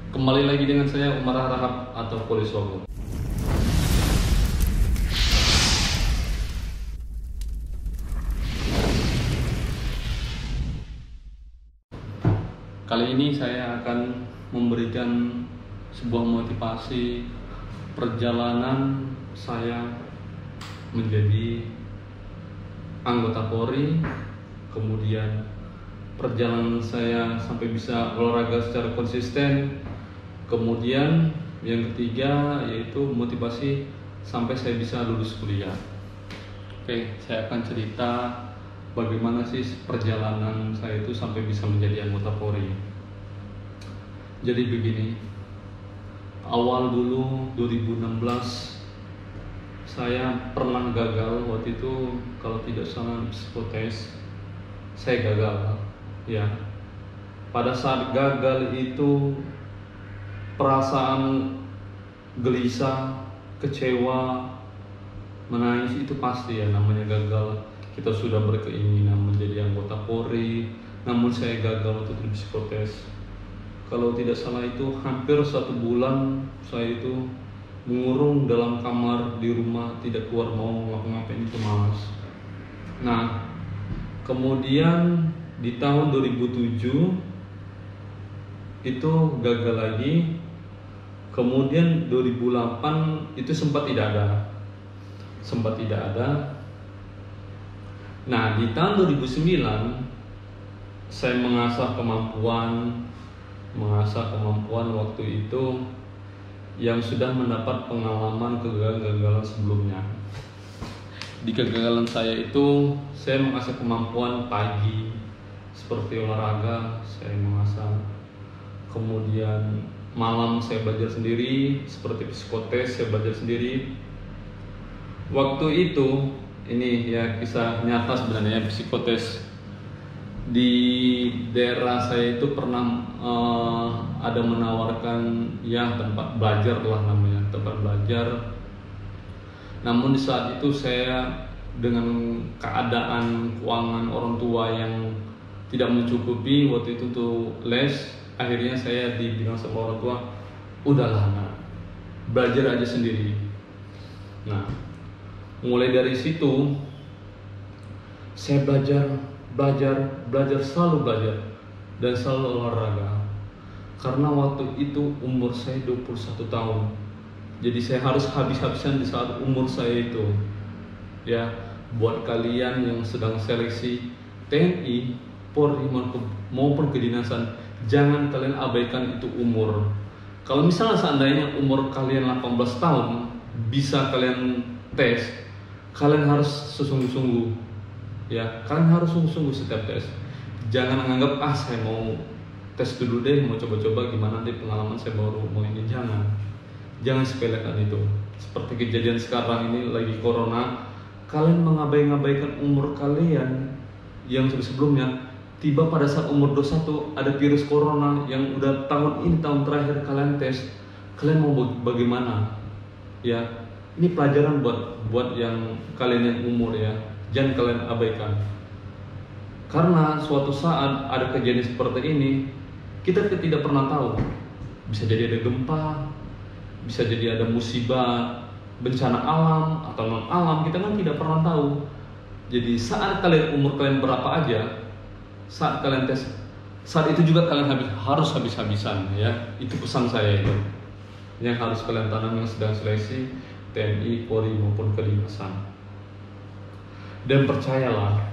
Kembali lagi dengan saya Umar Harahap atau Poliswogo. Kali ini saya akan memberikan sebuah motivasi perjalanan saya menjadi anggota Polri, kemudian perjalanan saya sampai bisa olahraga secara konsisten, kemudian yang ketiga yaitu motivasi sampai saya bisa lulus kuliah. Oke, saya akan cerita bagaimana sih perjalanan saya itu sampai bisa menjadi anggota Polri. Jadi begini, awal dulu 2016 saya pernah gagal waktu itu, kalau tidak salah psikotes saya gagal ya. Pada saat gagal itu perasaan gelisah, kecewa, menangis itu pasti ya, namanya gagal. Kita sudah berkeinginan menjadi anggota Polri, namun saya gagal untuk di psikotes. Kalau tidak salah itu hampir 1 bulan saya itu mengurung dalam kamar di rumah, tidak keluar, mau ngapa-ngapain itu malas. Nah, kemudian di tahun 2007 itu gagal lagi. Kemudian 2008 itu sempat tidak ada. Nah, di tahun 2009 saya mengasah kemampuan waktu itu yang sudah mendapat pengalaman kegagalan sebelumnya. Di kegagalan saya itu saya mengasah kemampuan pagi seperti olahraga, saya mengasah. Kemudian malam saya belajar sendiri, seperti psikotes saya belajar sendiri. Waktu itu, ini ya kisah nyata sebenarnya, psikotes di daerah saya itu pernah ada menawarkan ya tempat belajar lah namanya, tempat belajar. Namun di saat itu saya dengan keadaan keuangan orang tua yang tidak mencukupi waktu itu untuk les, akhirnya saya dibilang sama orang tua, udahlah nak, belajar aja sendiri. Nah, mulai dari situ saya belajar, selalu belajar dan selalu olahraga. Karena waktu itu umur saya 21 tahun. Jadi saya harus habis-habisan di saat umur saya itu. Ya, buat kalian yang sedang seleksi TNI, Polri maupun kedinasan, jangan kalian abaikan itu umur. Kalau misalnya seandainya umur kalian 18 tahun bisa kalian tes, kalian harus sesungguh-sungguh ya, kalian harus sungguh-sungguh setiap tes. Jangan menganggap saya mau tes dulu deh, mau coba-coba gimana nanti pengalaman saya baru mau ini. Jangan sepelekan itu. Seperti kejadian sekarang ini lagi corona, kalian mengabaikan umur kalian yang sebelumnya. Tiba pada saat umur 21 ada virus corona yang udah tahun ini tahun terakhir kalian tes, kalian mau bagaimana ya. Ini pelajaran buat yang kalian yang umur ya, jangan kalian abaikan. Karena suatu saat ada kejadian seperti ini, kita tidak pernah tahu. Bisa jadi ada gempa, bisa jadi ada musibah, bencana alam atau non alam, kita kan tidak pernah tahu. Jadi saat kalian umur kalian berapa aja, saat kalian tes, saat itu juga kalian harus habis-habisan ya. Itu pesan saya itu yang harus kalian tanam yang sedang seleksi TNI, Polri maupun kedinasan. Dan percayalah,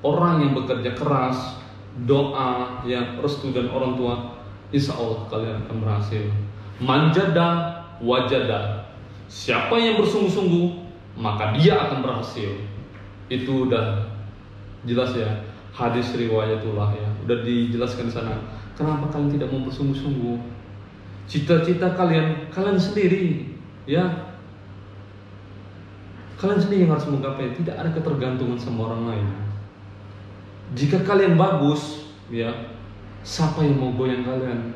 orang yang bekerja keras, doa, ya, restu dan orang tua, insya Allah kalian akan berhasil. Manjada wajada, siapa yang bersungguh-sungguh maka dia akan berhasil. Itu udah jelas ya, hadis riwayatullah ya, udah dijelaskan di sana. Kenapa kalian tidak mau bersungguh-sungguh? Cita-cita kalian sendiri ya, kalian sendiri yang harus menggapai, tidak ada ketergantungan sama orang lain. Jika kalian bagus ya, siapa yang mau goyang kalian?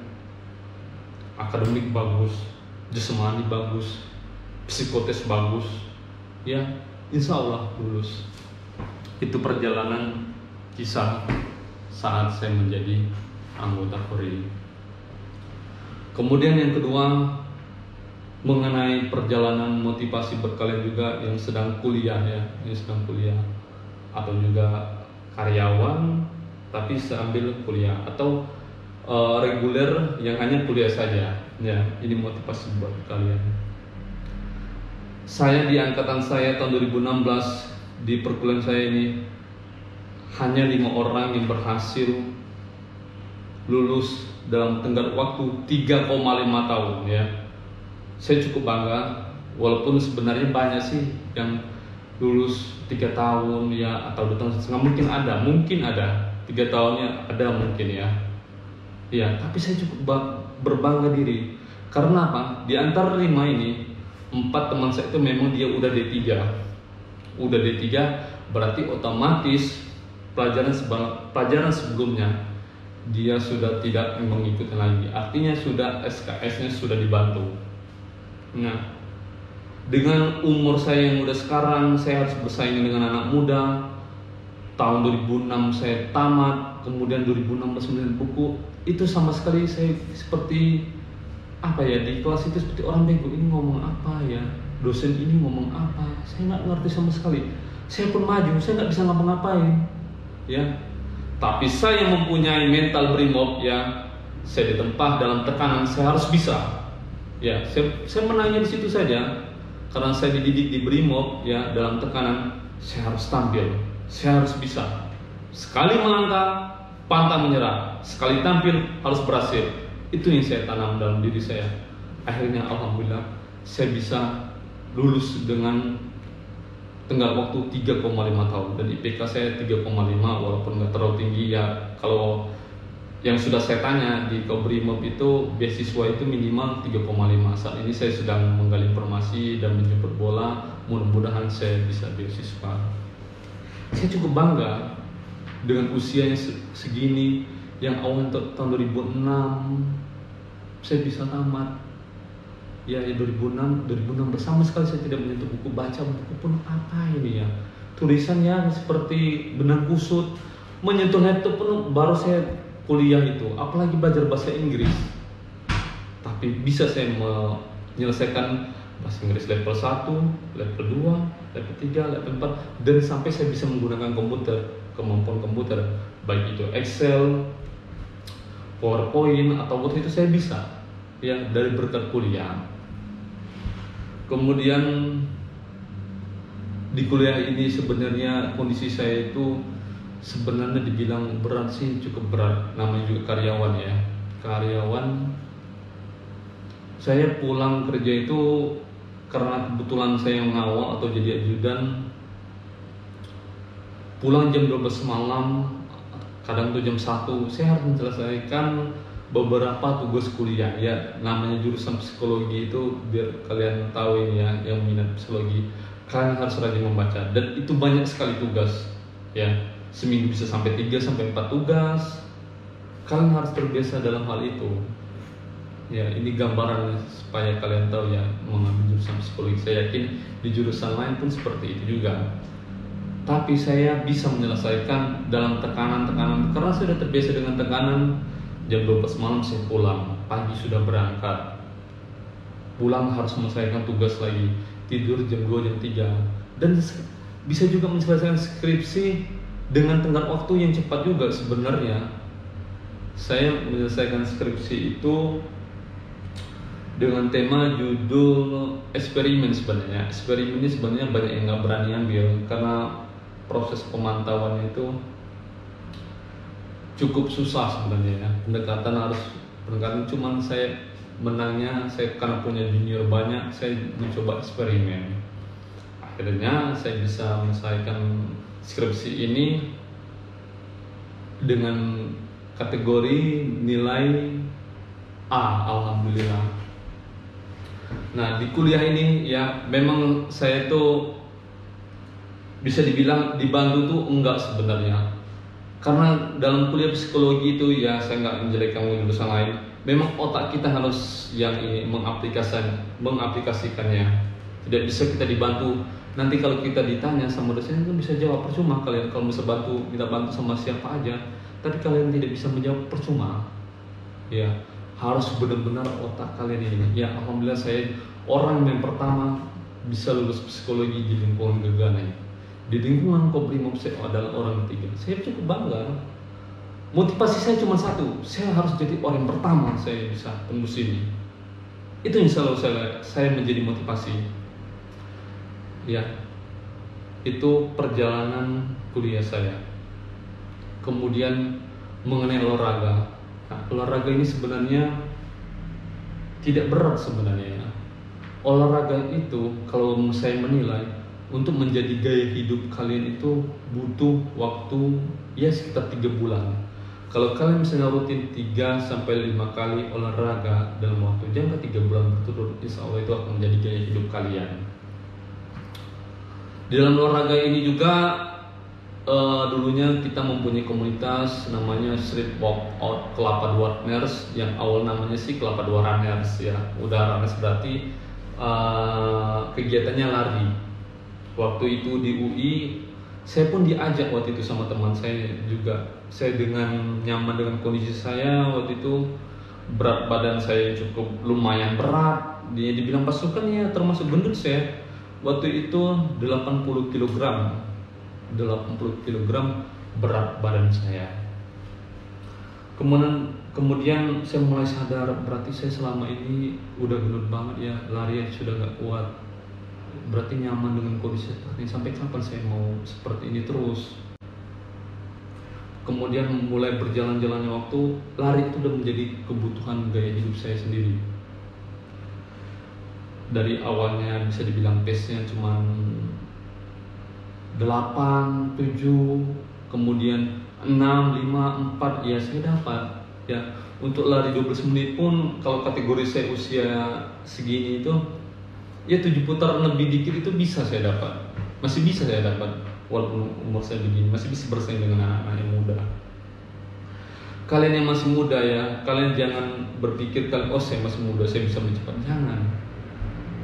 Akademik bagus, jasmani bagus, psikotes bagus ya, insya Allah lulus. Itu perjalanan kisah saat saya menjadi anggota Polri. Kemudian yang kedua, mengenai perjalanan motivasi buat kalian juga yang sedang kuliah ya, yang sedang kuliah atau juga karyawan tapi sambil kuliah, atau reguler yang hanya kuliah saja ya. Ini motivasi buat kalian. Saya di angkatan saya tahun 2016 di perkuliahan saya ini hanya 5 orang yang berhasil lulus dalam tenggat waktu 3,5 tahun ya. Saya cukup bangga, walaupun sebenarnya banyak sih yang lulus 3 tahun ya, atau 2 tahun setengah, mungkin ada 3 tahunnya ada mungkin ya. Ya, tapi saya cukup berbangga diri. Karena apa? Di antara 5 ini, 4 teman saya itu memang dia udah D3. Udah D3 berarti otomatis pelajaran sebelumnya dia sudah tidak mengikuti lagi. Artinya sudah SKS-nya sudah dibantu. Nah, dengan umur saya yang udah sekarang, saya harus bersaing dengan anak muda. Tahun 2006 saya tamat, kemudian 2016 menulis buku. Itu sama sekali saya seperti apa ya, di kelas itu seperti orang bego, ini ngomong apa ya, dosen ini ngomong apa, saya nggak ngerti sama sekali. Saya pun maju, saya nggak bisa ngapa-ngapain ya. Tapi saya mempunyai mental brimob ya. Saya ditempa dalam tekanan, saya harus bisa ya. Saya menangnya di situ saja. Karena saya dididik di brimob ya, dalam tekanan saya harus tampil, saya harus bisa. Sekali melangkah pantang menyerah, sekali tampil harus berhasil. Itu yang saya tanam dalam diri saya. Akhirnya alhamdulillah saya bisa lulus dengan tenggat waktu 3,5 tahun, dan IPK saya 3,5 walaupun nggak terlalu tinggi ya. Kalau yang sudah saya tanya di Kobrimob itu beasiswa itu minimal 3,5. Saat ini saya sedang menggali informasi dan menjemput bola, mudah-mudahan saya bisa beasiswa. Saya cukup bangga dengan usianya segini, yang awal tahun 2006 saya bisa tamat ya, 2006 sama sekali saya tidak menyentuh buku, baca buku pun apa ini ya, tulisannya seperti benang kusut. Menyentuh laptop pun baru saya kuliah itu, apalagi belajar bahasa Inggris. Tapi bisa saya menyelesaikan bahasa Inggris level 1, level 2, level 3, level 4, dan sampai saya bisa menggunakan komputer, kemampuan komputer, baik itu Excel, PowerPoint atau Word, itu saya bisa ya dari berkat kuliah. Kemudian di kuliah ini sebenarnya kondisi saya itu sebenarnya dibilang berat sih, cukup berat. Namanya juga karyawan ya. Karyawan, saya pulang kerja itu karena kebetulan saya mengawal atau jadi ajudan, pulang jam 12 malam, kadang tuh jam 1, saya harus menyelesaikan beberapa tugas kuliah ya. Namanya jurusan psikologi itu, biar kalian tahu ini ya, yang minat psikologi, kalian harus rajin membaca, dan itu banyak sekali tugas ya. Seminggu bisa sampai 3-4 tugas. Kalian harus terbiasa dalam hal itu ya. Ini gambaran supaya kalian tahu ya, mengambil jurusan psikologi. Saya yakin di jurusan lain pun seperti itu juga, tapi saya bisa menyelesaikan dalam tekanan-tekanan karena saya sudah terbiasa dengan tekanan. Jam 12 malam saya pulang, pagi sudah berangkat, pulang harus menyelesaikan tugas lagi, tidur jam 2, jam 3, dan bisa juga menyelesaikan skripsi dengan tenggat waktu yang cepat juga. Sebenarnya saya menyelesaikan skripsi itu dengan tema judul eksperimen. Sebenarnya eksperimen ini sebenarnya banyak yang nggak berani ambil karena proses pemantauannya itu cukup susah sebenarnya ya. Pendekatan cuman saya menangnya, saya karena punya junior banyak, saya mencoba eksperimen. Akhirnya saya bisa menyelesaikan skripsi ini dengan kategori nilai A, alhamdulillah. Nah, di kuliah ini ya memang saya tuh bisa dibilang dibantu tuh enggak sebenarnya. Karena dalam kuliah psikologi itu ya, saya nggak menjelekkan jurusan lain, memang otak kita harus yang ini mengaplikasikannya. Tidak bisa kita dibantu. Nanti kalau kita ditanya sama dosen kan bisa jawab, percuma kalian kalau bisa kita bantu sama siapa aja, tapi kalian tidak bisa menjawab, percuma. Ya, harus benar-benar otak kalian ini. Ya alhamdulillah saya orang yang pertama bisa lulus psikologi di lingkungan Gegana ini. Di lingkungan Kobrimob saya adalah orang ketiga. Saya cukup bangga. Motivasi saya cuma satu, saya harus jadi orang pertama saya bisa tembus ini. Itu yang selalu saya menjadi motivasi. Ya, itu perjalanan kuliah saya. Kemudian mengenai olahraga. Nah, olahraga ini sebenarnya tidak berat sebenarnya. Olahraga itu kalau saya menilai untuk menjadi gaya hidup kalian itu butuh waktu ya sekitar 3 bulan. Kalau kalian misalnya rutin 3-5 kali olahraga dalam waktu jangka 3 bulan berturut, insya Allah itu akan menjadi gaya hidup kalian. Di dalam olahraga ini juga dulunya kita mempunyai komunitas namanya Street Workout Kelapa Dua Runners, yang awal namanya sih Kelapa Dua Runners ya. Udah runners berarti kegiatannya lari. Waktu itu di UI saya pun diajak waktu itu sama teman saya juga. Saya dengan nyaman dengan kondisi saya waktu itu, berat badan saya cukup lumayan berat. Dia dibilang pasukan ya termasuk gendut saya. Waktu itu 80 kg berat badan saya. Kemudian saya mulai sadar berarti saya selama ini udah gendut banget ya, lari sudah gak kuat. Berarti nyaman dengan kondisi ini, sampai kapan saya mau seperti ini terus. Kemudian mulai berjalan-jalannya waktu, lari itu udah menjadi kebutuhan gaya hidup saya sendiri. Dari awalnya bisa dibilang pace-nya cuma 8, 7, kemudian 6, 5, 4 ya saya dapat ya. Untuk lari 12 menit pun kalau kategori saya usia segini itu ya 7 putar lebih dikit itu bisa saya dapat. Masih bisa saya dapat walaupun umur saya begini, masih bisa bersaing dengan anak-anak yang muda. Kalian yang masih muda ya, kalian jangan berpikir kalian oh saya masih muda saya bisa mencepat, jangan.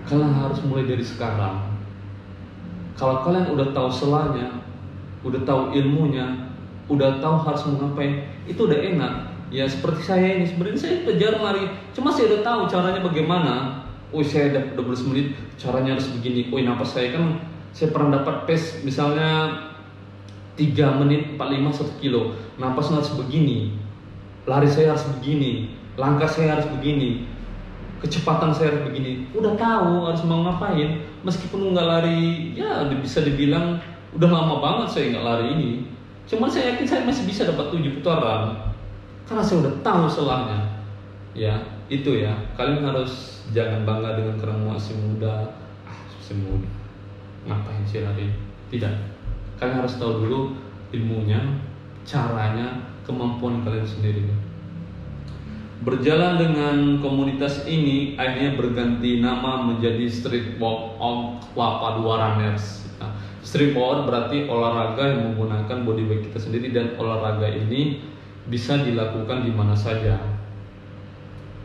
Kalian harus mulai dari sekarang. Kalau kalian udah tahu selanya, udah tahu ilmunya, udah tahu harus mengapain, itu udah enak. Ya seperti saya ini, sebenarnya saya udah jarang lari, cuma saya udah tahu caranya bagaimana. Oh saya udah 12 menit, caranya harus begini. Oh napas saya kan, saya pernah dapat pace misalnya 3 menit 45 1 kilo. Napas harus begini, lari saya harus begini, langkah saya harus begini, kecepatan saya harus begini. Udah tahu harus mau ngapain. Meskipun nggak lari, ya bisa dibilang udah lama banget saya nggak lari ini. Cuman saya yakin saya masih bisa dapat 7 putaran karena saya udah tahu selangnya. Ya itu ya, kalian harus jangan bangga dengan karena masih muda. Masih muda, ngapain sih lari? Tidak. Kalian harus tahu dulu ilmunya, caranya, kemampuan kalian sendiri. Berjalan dengan komunitas ini akhirnya berganti nama menjadi Street Workout Kelapa Dua Runners. Nah, street workout berarti olahraga yang menggunakan body weight kita sendiri, dan olahraga ini bisa dilakukan di mana saja.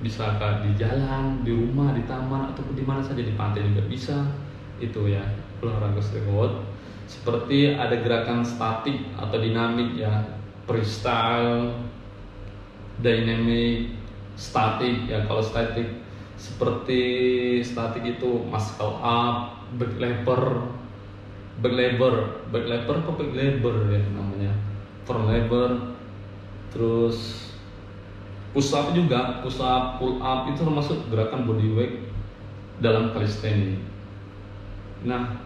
Bisa di jalan, di rumah, di taman, ataupun di mana saja, di pantai juga bisa. Itu ya olahraga street workout. Seperti ada gerakan statik atau dinamik ya, freestyle, dynamic, statik ya. Kalau statik seperti statik itu muscle up, back lever ya namanya, front lever, terus push up juga, push up, pull up itu termasuk gerakan body weight dalam calisthenics. Nah,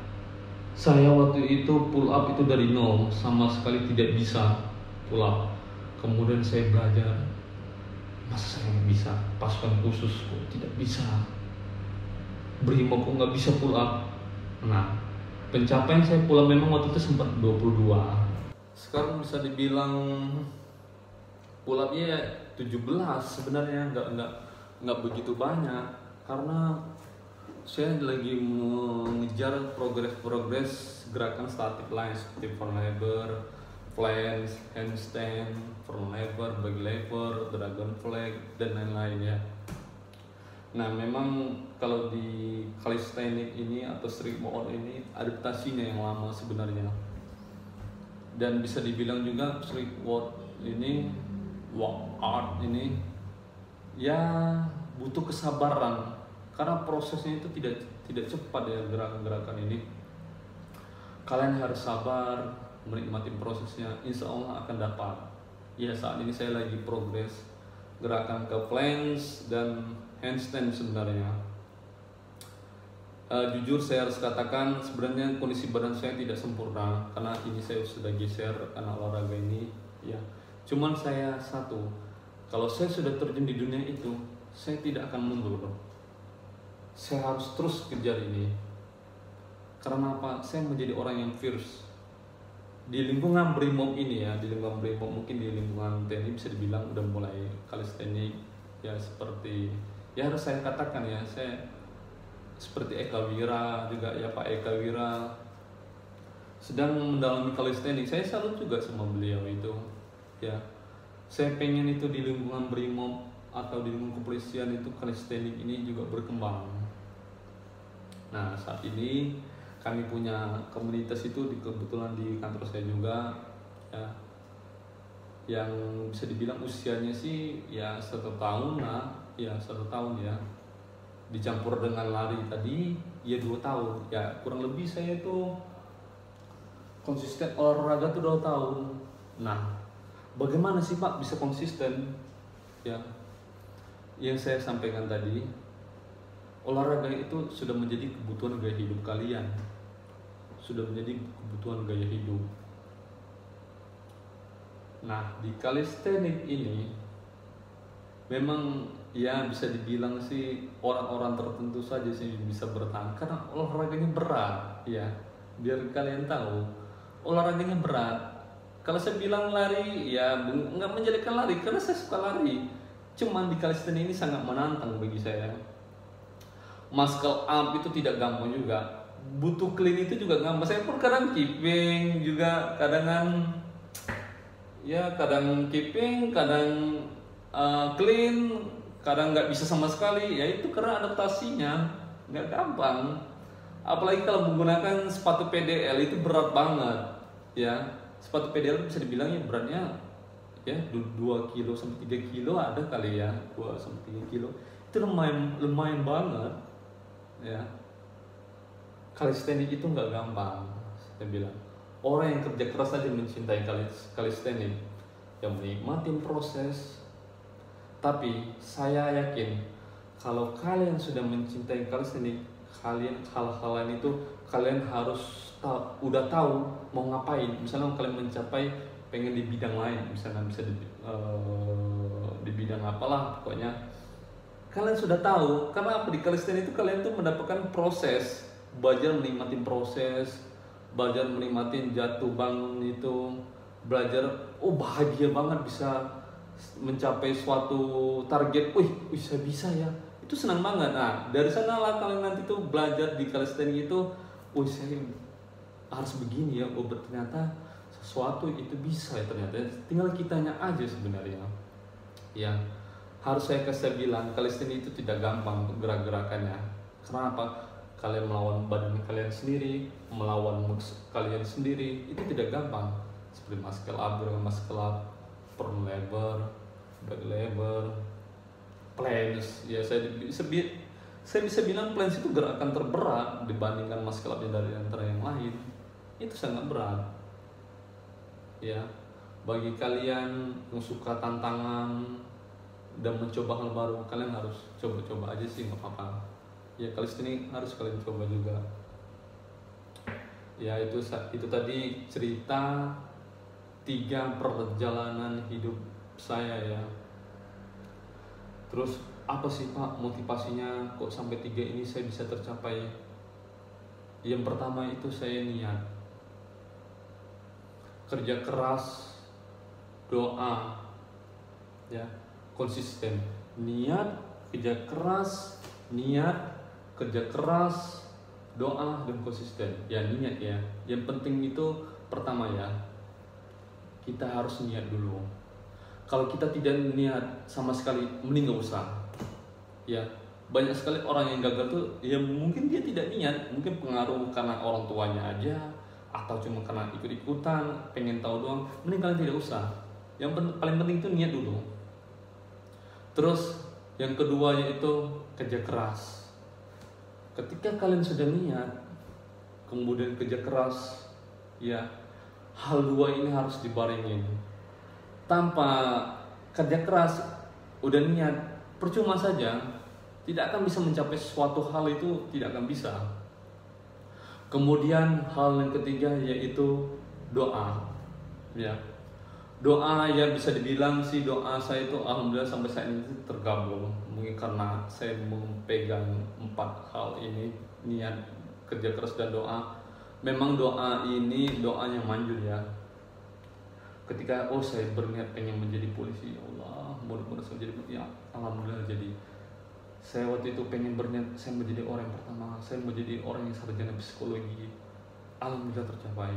saya waktu itu pull up itu dari nol, sama sekali tidak bisa pull up. Kemudian saya belajar, masa saya nggak bisa, pasukan khusus kok tidak bisa, Brimob kok nggak bisa pull up. Nah, pencapaian saya pull up memang waktu itu sempat 22. Sekarang bisa dibilang pull upnya 17 sebenarnya, nggak begitu banyak, karena saya lagi mengejar progres gerakan static lain seperti front lever, flange, handstand, front lever, back lever, dragon flag, dan lain-lain ya. Nah memang kalau di calisthenics ini atau street workout ini adaptasinya yang lama sebenarnya, dan bisa dibilang juga street workout ini ya butuh kesabaran, karena prosesnya itu tidak cepat ya gerakan-gerakan ini. Kalian harus sabar menikmati prosesnya, insya Allah akan dapat. Ya saat ini saya lagi progres gerakan ke planks dan handstand sebenarnya. Jujur saya harus katakan sebenarnya kondisi badan saya tidak sempurna karena ini saya sudah geser karena olahraga ini ya. Cuman saya satu, kalau saya sudah terjun di dunia itu, saya tidak akan mundur. Saya harus terus kejar ini. Karena apa? Saya menjadi orang yang fierce. Di lingkungan Brimob ini ya, di lingkungan Brimob, mungkin di lingkungan TNI bisa dibilang udah mulai kalistenik ya, seperti ya harus saya katakan ya, saya seperti Eka Wira juga ya, Pak Eka Wira sedang mendalami kalistenik. Saya salut juga sama beliau itu ya. Saya pengen itu di lingkungan Brimob atau di lingkungan kepolisian itu kalistenik ini juga berkembang. Nah saat ini kami punya komunitas itu kebetulan di kantor saya juga ya, yang bisa dibilang usianya sih ya 1 tahun lah ya, 1 tahun ya, dicampur dengan lari tadi ya 2 tahun ya, kurang lebih saya itu konsisten olahraga tuh 2 tahun. Nah bagaimana sih Pak bisa konsisten ya? Yang saya sampaikan tadi, olahraga itu sudah menjadi kebutuhan gaya hidup kalian, sudah menjadi kebutuhan gaya hidup. Nah di kalistenik ini memang ya bisa dibilang sih orang-orang tertentu saja sih bisa bertahan karena olahraganya berat ya. Biar kalian tahu olahraganya berat. Kalau saya bilang lari ya nggak menjelekan lari karena saya suka lari. Cuman di kalistenik ini sangat menantang bagi saya. Muscle up itu tidak gampang juga. Butuh clean itu juga gampang. Saya pun kadang keeping juga, kadang keeping, kadang clean, kadang nggak bisa sama sekali. Ya itu karena adaptasinya nggak gampang. Apalagi kalau menggunakan sepatu PDL itu berat banget ya. Sepatu PDL bisa dibilang ya beratnya ya 2 kilo sampai 3 kilo ada kali ya, 2 sampai 3 kilo itu lumayan banget ya. Kalistenik itu nggak gampang, saya bilang. Orang yang kerja keras saja mencintai kalistenik, yang menikmati proses. Tapi saya yakin kalau kalian sudah mencintai kalistenik, hal-hal lain itu kalian harus udah tahu mau ngapain. Misalnya kalian mencapai pengen di bidang lain, misalnya bisa di bidang apalah pokoknya, kalian sudah tahu. Karena apa? Di kalistenik itu kalian tuh mendapatkan proses, belajar menikmati proses, belajar menikmati jatuh bangun itu, belajar bahagia banget bisa mencapai suatu target. Wih saya bisa ya, itu senang banget. Nah dari sana lah kalian nanti tuh belajar di kalistenik itu, saya harus begini ya, ternyata sesuatu itu bisa ya, ternyata tinggal kitanya aja sebenarnya ya. Harus saya kasih bilang kalistenik itu tidak gampang untuk gerak-gerakannya. Kenapa? Kalian melawan badan kalian sendiri, melawan mood kalian sendiri, itu tidak gampang. Seperti muscle up, muscle up, front lever, back lever, planks ya. Saya bisa bilang planks itu gerakan terberat dibandingkan muscle up dari antara yang lain. Itu sangat berat ya. Bagi kalian yang suka tantangan dan mencoba hal baru, kalian harus coba-coba aja sih, nggak apa-apa ya. Kalistenik harus kalian coba juga ya. Itu tadi cerita 3 perjalanan hidup saya ya. Terus apa sih Pak motivasinya kok sampai 3 ini saya bisa tercapai? Yang pertama itu saya niat, kerja keras, doa ya, konsisten. Niat, kerja keras, doa dan konsisten ya. Niat ya, yang penting itu pertama ya, kita harus niat dulu. Kalau kita tidak niat sama sekali, mending gak usah ya. Banyak sekali orang yang gagal tuh ya, mungkin dia tidak niat, mungkin pengaruh karena orang tuanya aja, atau cuma karena ikut-ikutan pengen tahu doang. Mending kalian tidak usah. Yang paling penting itu niat dulu. Terus Yang kedua yaitu kerja keras. Ketika kalian sudah niat, kemudian kerja keras, ya hal dua ini harus dibarengin. Tanpa kerja keras, udah niat, percuma saja, tidak akan bisa mencapai suatu hal, itu tidak akan bisa. Kemudian hal yang ketiga yaitu doa. Ya, doa ya bisa dibilang sih doa saya itu alhamdulillah sampai saat ini tergabung. Mungkin karena saya memegang 4 hal ini, niat, kerja keras, dan doa. Memang doa ini doanya manjur ya. Ketika saya berniat pengen menjadi polisi, ya Allah mudah-mudahan saya jadi, ya alhamdulillah jadi. Saya waktu itu pengen berniat saya menjadi orang yang pertama, saya mau jadi orang yang sarjana psikologi, alhamdulillah tercapai.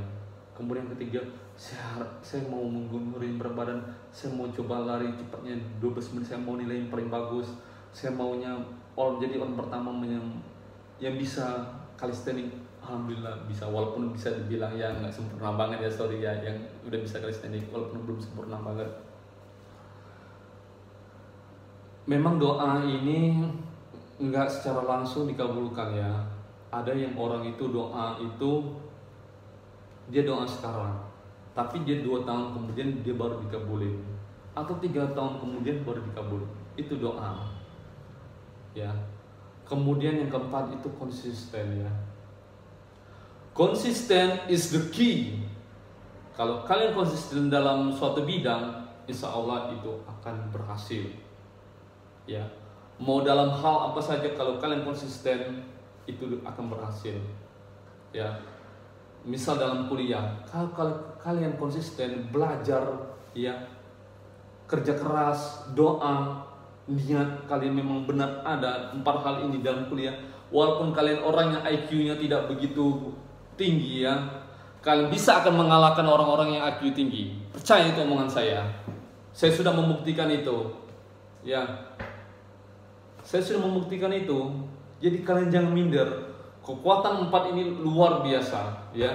Kemudian yang ketiga, saya mau menggundurin berat badan, saya mau coba lari cepatnya 12 menit, saya mau nilai yang paling bagus, saya maunya jadi orang pertama yang bisa calisthenics. Alhamdulillah bisa, walaupun bisa dibilang ya nggak sempurna banget ya, sorry ya yang udah bisa calisthenics, walaupun belum sempurna banget. Memang doa ini nggak secara langsung dikabulkan ya. Ada yang orang itu doa itu dia doa sekarang, tapi dia 2 tahun kemudian dia baru dikabulin, atau 3 tahun kemudian baru dikabul. Itu doa ya. Kemudian yang keempat itu konsisten ya. Konsisten is the key. Kalau kalian konsisten dalam suatu bidang, insya Allah itu akan berhasil ya. Mau dalam hal apa saja, kalau kalian konsisten itu akan berhasil ya. Misal dalam kuliah, kalau kalian konsisten belajar ya, kerja keras, doa, niat kalian memang benar ada 4 hal ini dalam kuliah. Walaupun kalian orangnya IQ-nya tidak begitu tinggi ya, kalian bisa akan mengalahkan orang-orang yang IQ tinggi. Percaya itu omongan saya. Saya sudah membuktikan itu ya. Saya sudah membuktikan itu. Jadi kalian jangan minder. Kekuatan 4 ini luar biasa ya.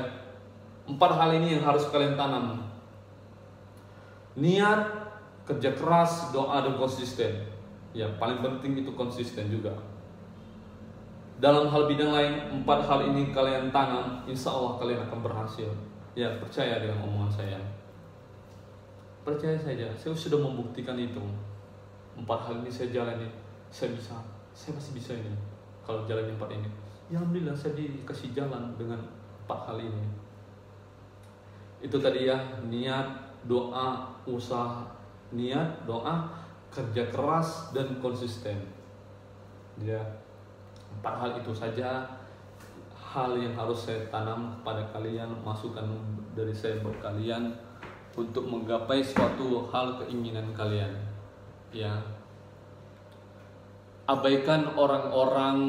4 hal ini yang harus kalian tanam. Niat, kerja keras, doa, dan konsisten. Ya, paling penting itu konsisten juga. Dalam hal bidang lain, 4 hal ini kalian tanam, insya Allah kalian akan berhasil. Ya, percaya dengan omongan saya. Percaya saja, saya sudah membuktikan itu. 4 hal ini saya jalani, saya pasti bisa ini. Kalau jalan 4 ini, ya alhamdulillah saya dikasih jalan dengan 4 hal ini. Itu tadi ya, niat, doa, usaha, niat, doa, kerja keras, dan konsisten. Ya. 4 hal itu saja hal yang harus saya tanam kepada kalian, masukan dari saya buat kalian untuk menggapai suatu hal keinginan kalian ya. Abaikan orang-orang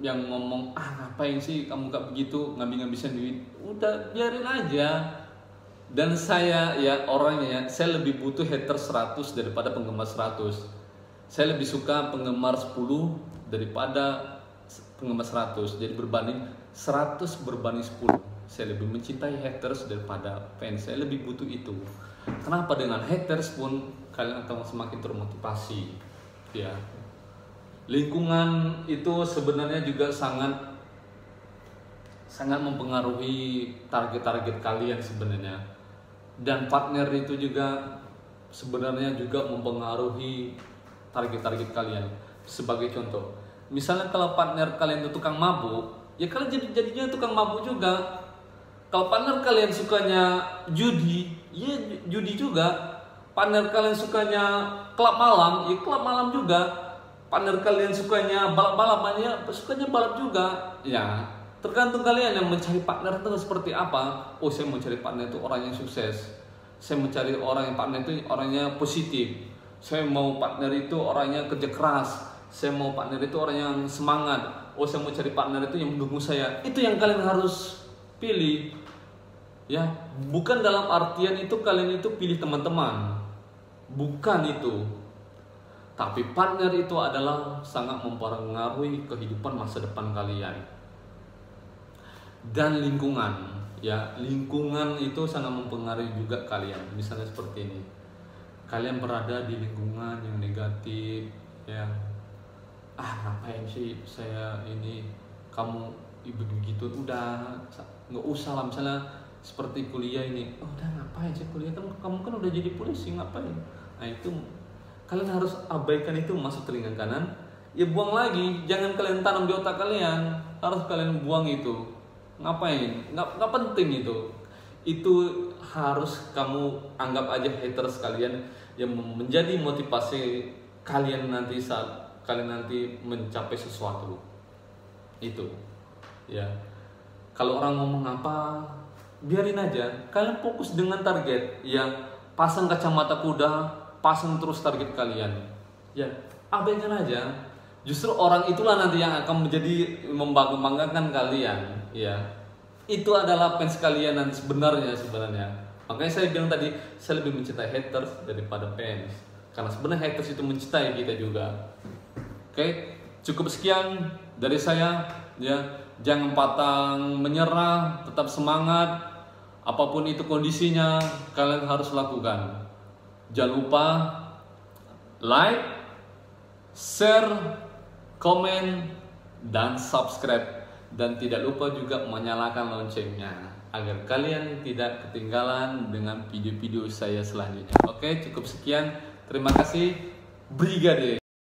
yang ngomong ngapain sih kamu gak begitu, ngabisin duit, udah biarin aja. Dan saya ya orangnya ya, saya lebih butuh hater 100 daripada penggemar 100. Saya lebih suka penggemar 10 daripada penggemar 100. Jadi berbanding 100 berbanding 10. Saya lebih mencintai haters daripada fans. Saya lebih butuh itu. Kenapa? Dengan haters pun kalian akan semakin termotivasi ya. Lingkungan itu sebenarnya juga sangat mempengaruhi target-target kalian sebenarnya. Dan partner itu juga sebenarnya juga mempengaruhi target-target kalian. Sebagai contoh, misalnya kalau partner kalian itu tukang mabuk, ya kalian jadinya tukang mabuk juga. Kalau partner kalian sukanya judi, ya judi juga. Partner kalian sukanya klub malam, ya klub malam juga. Partner kalian sukanya balap-balapan, ya sukanya balap juga. Ya, tergantung kalian yang mencari partner itu seperti apa. Saya mau cari partner itu orang yang sukses. Saya mencari orang yang partner itu orangnya positif. Saya mau partner itu orangnya kerja keras. Saya mau partner itu orang yang semangat. Saya mau cari partner itu yang mendukung saya. Itu yang kalian harus pilih. Ya, bukan dalam artian itu kalian itu pilih teman-teman. Bukan itu. Tapi partner itu adalah sangat mempengaruhi kehidupan masa depan kalian. Dan lingkungan, ya, lingkungan itu sangat mempengaruhi juga kalian. Misalnya seperti ini. Kalian berada di lingkungan yang negatif, ya. ngapain sih saya ini, kamu begitu, udah nggak usah lah. Misalnya seperti kuliah ini, udah ngapain sih kuliah, kan kamu kan udah jadi polisi, ngapain. Nah itu kalian harus abaikan, itu masuk telinga kanan, ya buang lagi, jangan kalian tanam di otak kalian, harus kalian buang itu. Ngapain, nggak penting itu harus kamu anggap aja haters kalian yang menjadi motivasi kalian nanti saat kalian nanti mencapai sesuatu itu. Ya, kalau orang ngomong apa, biarin aja, kalian fokus dengan target. Ya, pasang kacamata kuda, pasang terus target kalian. Ya, abaikan aja. Justru orang itulah nanti yang akan menjadi membanggakan kalian. Ya, itu adalah fans kalian nanti sebenarnya. Makanya saya bilang tadi, saya lebih mencintai haters daripada fans, karena sebenarnya haters itu mencintai kita juga. Oke, cukup sekian dari saya. Ya, jangan pantang menyerah, tetap semangat. Apapun itu kondisinya, kalian harus lakukan. Jangan lupa like, share, komen, dan subscribe. Dan tidak lupa juga menyalakan loncengnya agar kalian tidak ketinggalan dengan video-video saya selanjutnya. Oke, cukup sekian. Terima kasih. Brigade.